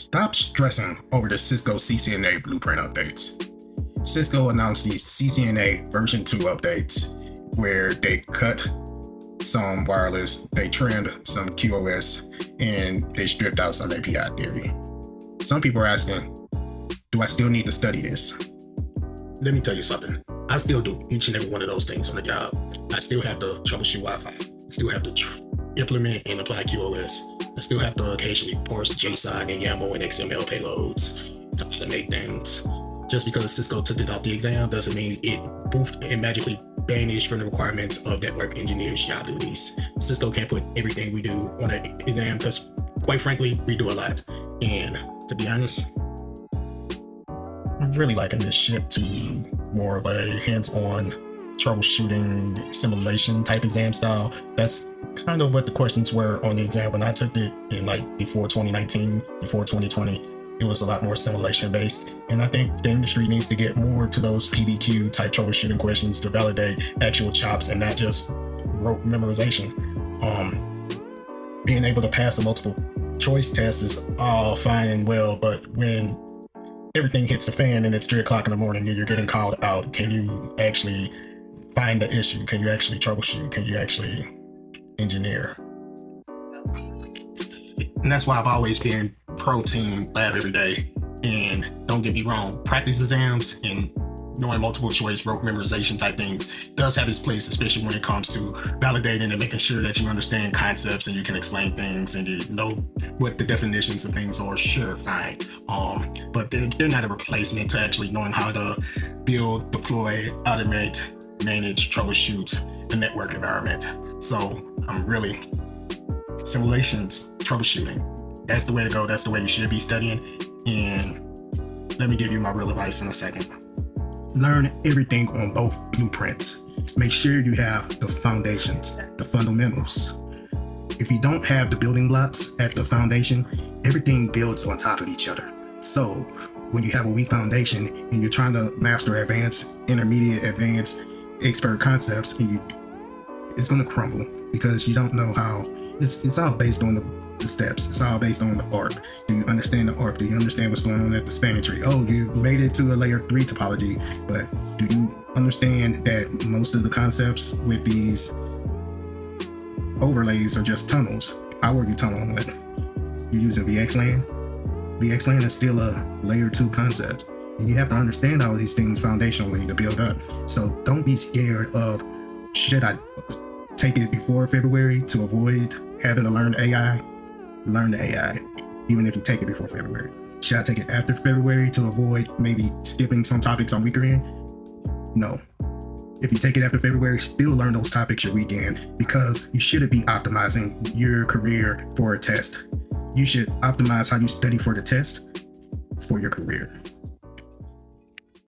Stop stressing over the Cisco CCNA blueprint updates. Cisco announced these CCNA version 2 updates where they cut some wireless, they trimmed some QoS, and they stripped out some API theory. Some people are asking, do I still need to study this? Let me tell you something. I still do each and every one of those things on the job. I still have to troubleshoot Wi-Fi. I still have to implement and apply QoS. I still have to occasionally parse JSON and YAML and XML payloads to automate things. Just because Cisco took it off the exam doesn't mean it magically banished from the requirements of network engineers' job duties. Cisco can't put everything we do on an exam because, quite frankly, we do a lot. And to be honest, I'm really liking this shift to more of a hands-on troubleshooting simulation type exam style. That's kind of what the questions were on the exam when I took it in before 2019, before 2020. It was a lot more simulation based, and I think the industry needs to get more to those PDQ type troubleshooting questions to validate actual chops and not just rote memorization. Being able to pass a multiple choice test is all fine and well, but when everything hits the fan and it's 3 o'clock in the morning and you're getting called out, can you actually find the issue? Can you actually troubleshoot? Can you actually engineer? And that's why I've always been pro team lab every day. And don't get me wrong, practice exams and knowing multiple choice rote memorization type things does have its place, especially when it comes to validating and making sure that you understand concepts and you can explain things and you know what the definitions of things are. Sure, fine. But they're not a replacement to actually knowing how to build, deploy, automate, manage, troubleshoot the network environment. So I'm really simulations, troubleshooting. That's the way to go. That's the way you should be studying. And let me give you my real advice in a second. Learn everything on both blueprints. Make sure you have the foundations, the fundamentals. If you don't have the building blocks at the foundation, everything builds on top of each other. So when you have a weak foundation and you're trying to master advanced, intermediate, advanced, expert concepts, and it's going to crumble because you don't know how. It's all based on the steps. It's all based on the ARP. Do you understand the ARP? Do you understand what's going on at the spanning tree? Oh, you made it to a layer 3 topology, but do you understand that most of the concepts with these overlays are just tunnels? How are you tunneling with? You're using VXLAN? VXLAN is still a layer 2 concept. And you have to understand all of these things foundationally to build up. So don't be scared of, should I take it before February to avoid having to learn AI? Learn the AI, even if you take it before February. Should I take it after February to avoid maybe skipping some topics on weekend? No. If you take it after February, still learn those topics your weekend, because you shouldn't be optimizing your career for a test. You should optimize how you study for the test for your career.